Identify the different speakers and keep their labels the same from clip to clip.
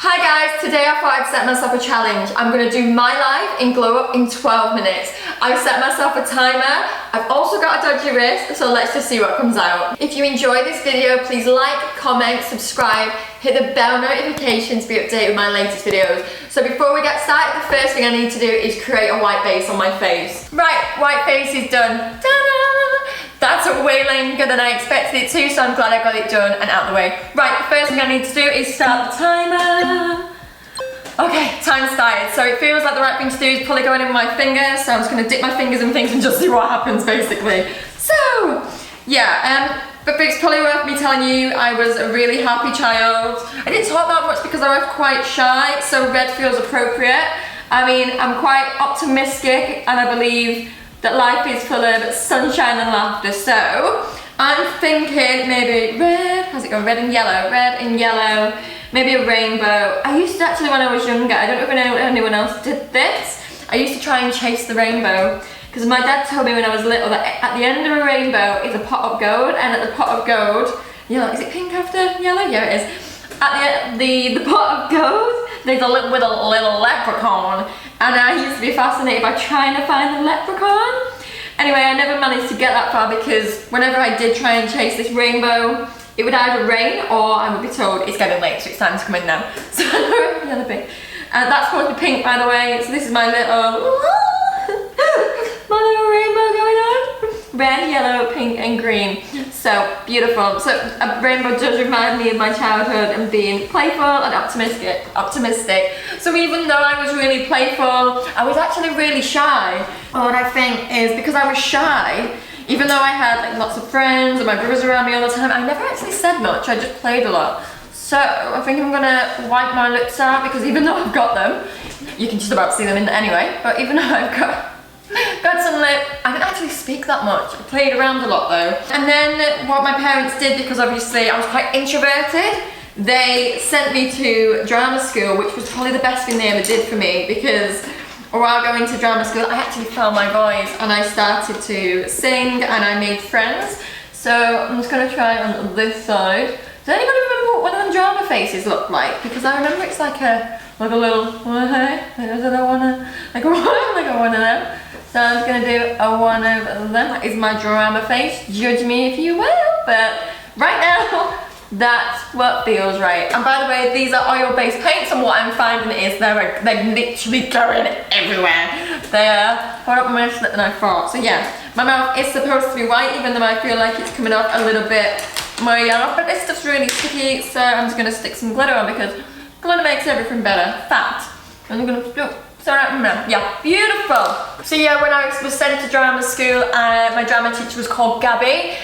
Speaker 1: Hi guys, today I thought I'd set myself a challenge. I'm going to do my life in glow up in 12 minutes. I've set myself a timer. I've also got a dodgy wrist, so let's just see what comes out. If you enjoy this video, please like, comment, subscribe, hit the bell notification to be updated with my latest videos. So before we get started, the first thing I need to do is create a white base on my face. Right, white face is done. Ta-da! That's way longer than I expected it to, so I'm glad I got it done and out of the way. Right, the first thing I need to do is start the timer. Okay, time started. So it feels like the right thing to do is probably going in with my fingers, so I'm just gonna dip my fingers in things and just see what happens, basically. So, yeah, but it's probably worth me telling you I was a really happy child. I didn't talk that much because I was quite shy, so red feels appropriate. I mean, I'm quite optimistic and I believe that life is full of sunshine and laughter, so I'm thinking maybe red, how's it going, red and yellow, maybe a rainbow. I used to actually, when I was younger, I don't know if anyone else did this, I used to try and chase the rainbow, because my dad told me when I was little that at the end of a rainbow is a pot of gold, and at the pot of gold, you know, is it pink after yellow? Yeah, it is. At the pot of gold, there's a little leprechaun, and I used to be fascinated by trying to find the leprechaun. Anyway, I never managed to get that far because whenever I did try and chase this rainbow, it would either rain or I would be told it's getting late, so it's time to come in now. So I know the other thing. And that's supposed to be pink, by the way. So this is my little rainbow going on. Red, yellow, pink, and green. So beautiful. So a rainbow does remind me of my childhood and being playful and optimistic. So even though I was really playful, I was actually really shy. And what I think is because I was shy, even though I had like lots of friends and my brothers around me all the time, I never actually said much. I just played a lot. So I think I'm gonna wipe my lips out because even though I've got them, you can just about see them in anyway, but even though I've got some lip, I didn't actually speak that much. I played around a lot though. And then what my parents did, because obviously I was quite introverted, they sent me to drama school, which was probably the best thing they ever did for me because while going to drama school, I actually found my voice and I started to sing and I made friends. So I'm just gonna try on this side. Does anybody remember what one of them drama faces looked like? Because I remember it's like a little, like one of them. So I'm just gonna do a one of them. That is my drama face. Judge me if you will, but right now, that's what feels right. And by the way, these are oil-based paints, and what I'm finding is they're literally going everywhere. They're more up my slip than I thought. So yeah, my mouth is supposed to be white, even though I feel like it's coming off a little bit more yellow, but this stuff's really sticky, so I'm just gonna stick some glitter on because glitter makes everything better. Fact. I'm gonna do. Yeah, beautiful. So yeah, when I was sent to drama school, my drama teacher was called Gabby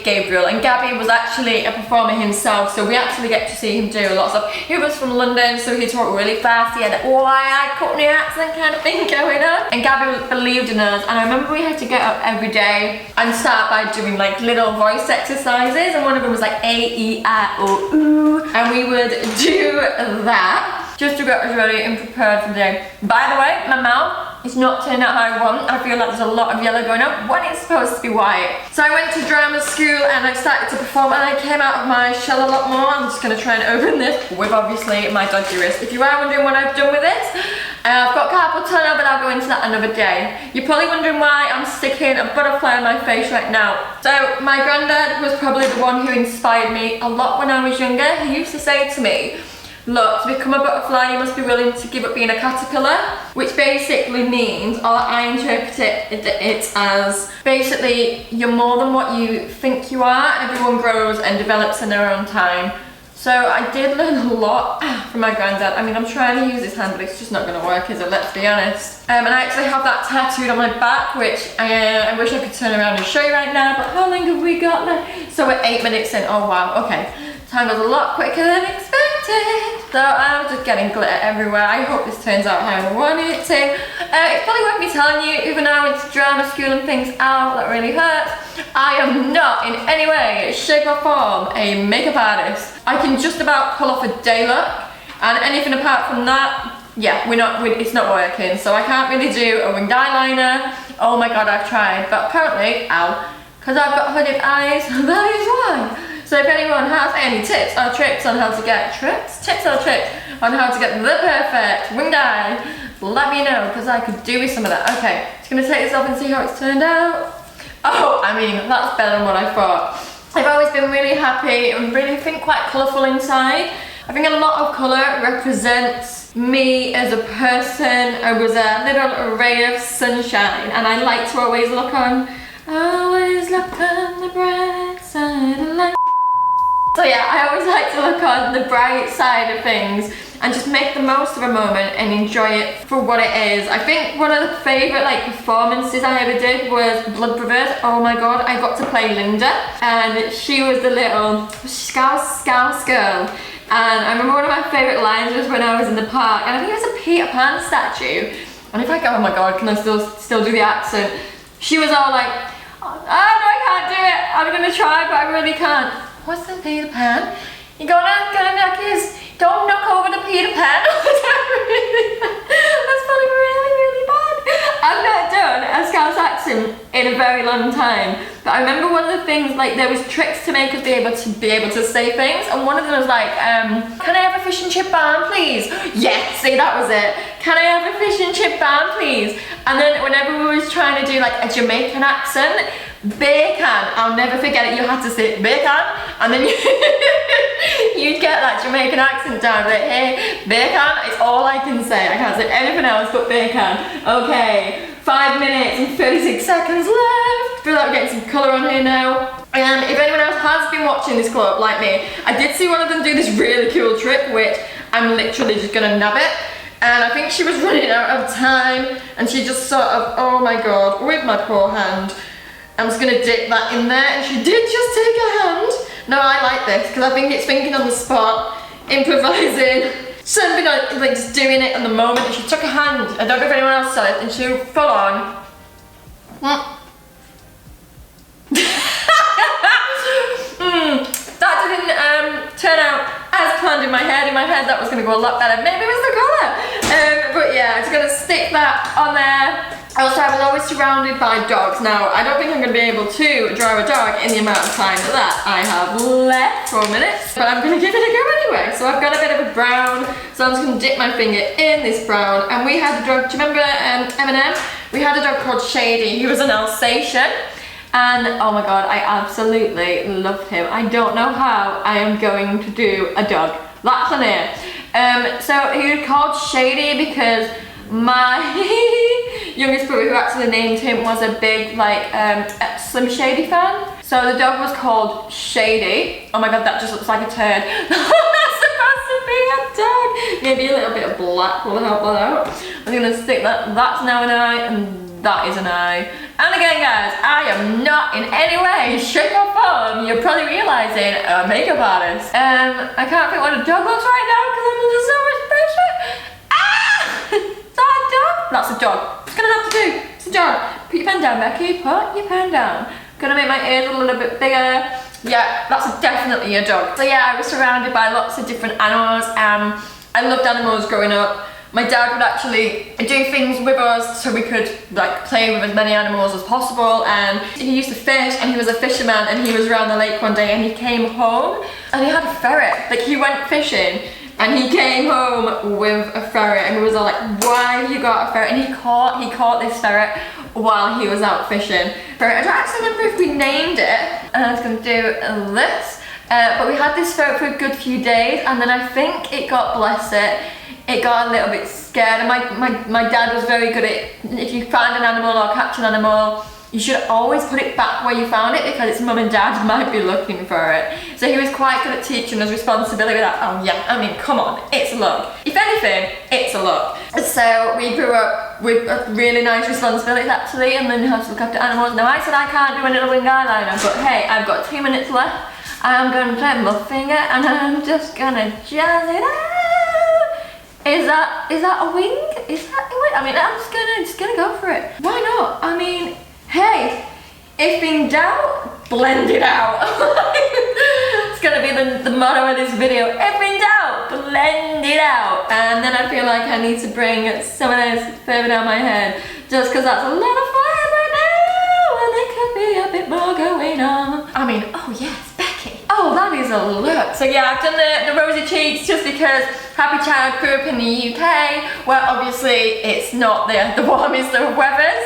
Speaker 1: Gabriel, and Gabby was actually a performer himself, so we actually get to see him do a lot of stuff. He was from London, so he talked really fast, he had a wide Cockney accent kind of thing going on, and Gabby believed in us, and I remember we had to get up every day and start by doing like little voice exercises, and one of them was like A-E-I-O-U, and we would do that just to get us ready and prepared for the day. By the way, my mouth is not turning out how I want. I feel like there's a lot of yellow going up when it's supposed to be white. So I went to drama school and I started to perform and I came out of my shell a lot more. I'm just gonna try and open this with obviously my dodgy wrist. If you are wondering what I've done with it, I've got carpal tunnel, but I'll go into that another day. You're probably wondering why I'm sticking a butterfly on my face right now. So my granddad was probably the one who inspired me a lot when I was younger. He used to say to me, look, to become a butterfly, you must be willing to give up being a caterpillar, which basically means, or I interpret it as, basically, you're more than what you think you are. Everyone grows and develops in their own time. So I did learn a lot from my granddad. I mean, I'm trying to use this hand, but it's just not gonna work, is it? Let's be honest. And I actually have that tattooed on my back, which I wish I could turn around and show you right now, but how long have we got left? So we're 8 minutes in, oh wow, okay. Time goes a lot quicker than expected. So I'm just getting glitter everywhere. I hope this turns out how I want it to. It's probably worth me telling you, even though I went to drama school and things out, that really hurts. I am not in any way, shape or form a makeup artist. I can just about pull off a day look, and anything apart from that, yeah, it's not working. So I can't really do a winged eyeliner. Oh my god, I've tried, but apparently, because I've got hooded eyes, that is why. So if anyone has any tips or tricks on how to get tips or tricks on how to get the perfect winged eye, let me know, because I could do with some of that. Okay, just gonna take this off and see how it's turned out. Oh, I mean, that's better than what I thought. I've always been really happy and really think quite colourful inside. I think a lot of colour represents me as a person. I was a little ray of sunshine, and I like to always look on the bright side of life. So yeah, I always like to look on the bright side of things and just make the most of a moment and enjoy it for what it is. I think one of the favourite performances I ever did was Blood Brothers. Oh my god, I got to play Linda, and she was the little scouse girl. And I remember one of my favourite lines was when I was in the park, and I think it was a Peter Pan statue. And if I go, oh my god, can I still do the accent? She was all like, oh no, I can't do it. I'm gonna try, but I really can't. What's the Peter Pan? You're gonna knock don't knock over the Peter Pan. That's probably really bad. I've not done a Scouse accent in a very long time, but I remember one of the things, there was tricks to make us be able to say things, and one of them was like, can I have a fish and chip barn, please? Yes, see, that was it. Can I have a fish and chip barn, please? And then whenever we was trying to do a Jamaican accent, bacon, I'll never forget it, you had to say bacon, and then you'd get that Jamaican accent down, hey, bacon, it's all I can say. I can't say anything else but bacon. Okay, 5 minutes and 36 seconds left. I feel like we're getting some colour on here now. And if anyone else has been watching this club like me, I did see one of them do this really cool trick, which I'm literally just gonna nab it. And I think she was running out of time, and she just sort of, oh my god, with my poor hand, I'm just gonna dip that in there, and she did just take her hand. No, I like this, because I think it's thinking on the spot, improvising, something like just doing it in the moment. And she took a hand, I don't know if anyone else saw it, and she was full on. That didn't turn out as planned in my head. In my head that was gonna go a lot better. Maybe it was the colour. But yeah, I'm just gonna stick that on there. Also, I was always surrounded by dogs. Now, I don't think I'm going to be able to draw a dog in the amount of time that I have left, 4 minutes, but I'm going to give it a go anyway. So I've got a bit of a brown, so I'm just going to dip my finger in this brown. And we had a dog, do you remember Eminem? We had a dog called Shady. He was an Alsatian, and oh my god, I absolutely loved him. I don't know how I am going to do a dog. That's an ear. So he was called Shady because my youngest brother, who actually named him, was a big Slim Shady fan. So the dog was called Shady. Oh my god, that just looks like a turd. That's supposed to be a dog. Maybe a little bit of black will help that out. I'm gonna stick that. That's now an eye, and that is an eye. And again, guys, I am not in any way, shape or form, you're probably realising, a makeup artist. I can't think what a dog looks right now because I'm under so much pressure. That's a dog. It's gonna have to do. It's a dog. Put your pen down, Becky. Put your pen down. Gonna make my ears a little bit bigger. Yeah, that's definitely a dog. So yeah, I was surrounded by lots of different animals. I loved animals growing up. My dad would actually do things with us so we could play with as many animals as possible, and he used to fish, and he was a fisherman, and he was around the lake one day and he came home and he had a ferret. He went fishing and he came home with a ferret, and we was all like, why have you got a ferret? And he caught this ferret while he was out fishing. Ferret, I don't actually remember if we named it, and I was gonna do this, but we had this ferret for a good few days, and then I think it got, bless it got a little bit scared, and my dad was very good at, if you find an animal or catch an animal, you should always put it back where you found it, because its mum and dad might be looking for it. So he was quite good at teaching us responsibility with that. Oh yeah, I mean, come on, it's luck. If anything, it's a luck. So we grew up with a really nice responsibility actually, and then you have to look after animals. Now I said I can't do a little wing eyeliner, but hey, I've got 2 minutes left. I'm going to take my finger and I'm just gonna jazz it out. Is that a wing? Is that a wing? I mean, I'm just gonna go for it. Why not? I mean, hey, if in doubt, blend it out. It's gonna be the motto of this video. If in doubt, blend it out. And then I feel like I need to bring some of this further down my head, just because that's a lot of fun right now, and there could be a bit more going on. I mean, oh yes, Becky. Oh, that is a look. So yeah, I've done the rosy cheeks just because Happy Child grew up in the UK, where obviously it's not the warmest of weathers.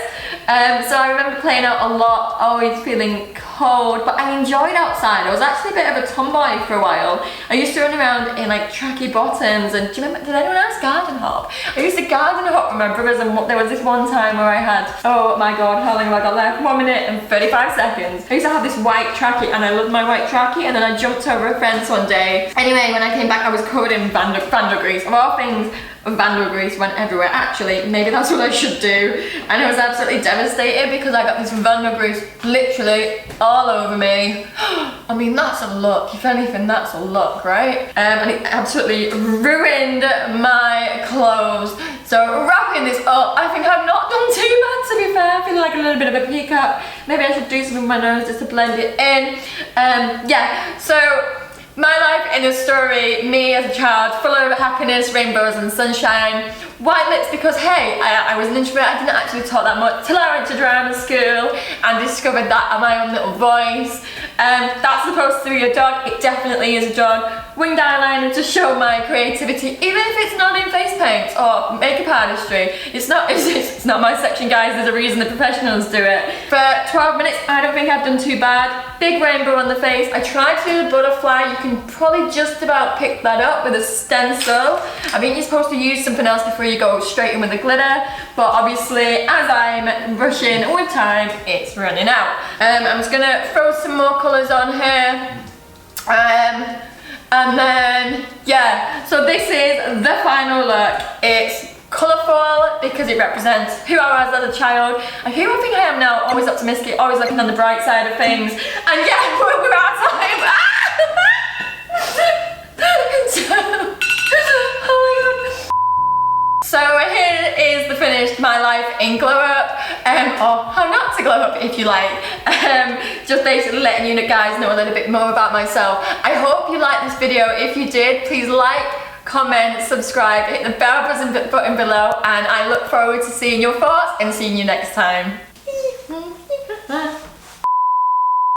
Speaker 1: So I remember playing out a lot, always feeling cold, but I enjoyed outside. I was actually a bit of a tomboy for a while. I used to run around in like tracky bottoms, and do you remember, did anyone else garden hop? I used to garden hop with my brothers, and there was this one time where I had, oh my god, how long have I got left? 1 minute and 35 seconds. I used to have this white trackie, and I loved my white trackie, and then I jumped over a fence one day. Anyway, when I came back, I was covered in vandal grease. Of all things, vandal grease went everywhere. Actually, maybe that's what I should do. And I was absolutely devastated because I got this vandal grease literally all over me. I mean, that's a look. If anything, that's a look, right? And it absolutely ruined my clothes. So wrapping this up, I think I've not done too bad, to be fair. I feel like a little bit of a peacock. Maybe I should do something with my nose just to blend it in. Yeah, so my life in a story, me as a child, full of happiness, rainbows and sunshine. White lips because, hey, I was an introvert, I didn't actually talk that much till I went to drama school and discovered that at my own little voice. That's supposed to be a dog, it definitely is a dog. Winged eyeliner to show my creativity, even if it's not in face paint or makeup artistry. It's not my section, guys, there's a reason the professionals do it. For 12 minutes, I don't think I've done too bad. Big rainbow on the face. I tried to do the butterfly. You can probably just about pick that up with a stencil. I think you're supposed to use something else before you go straight in with the glitter, but obviously as I'm rushing with time, it's running out. I'm just gonna throw some more colours on here. And then, yeah, so this is the final look. It's colourful because it represents who I was as a child and who I think I am now, always optimistic, always looking on the bright side of things. And yeah, we're out of time. So here is the finished My Life in Glow Up, or How Not to Glow Up if you like. Just basically letting you guys know a little bit more about myself. I hope you liked this video. If you did, please like, comment, subscribe, hit the bell button below, and I look forward to seeing your thoughts and seeing you next time.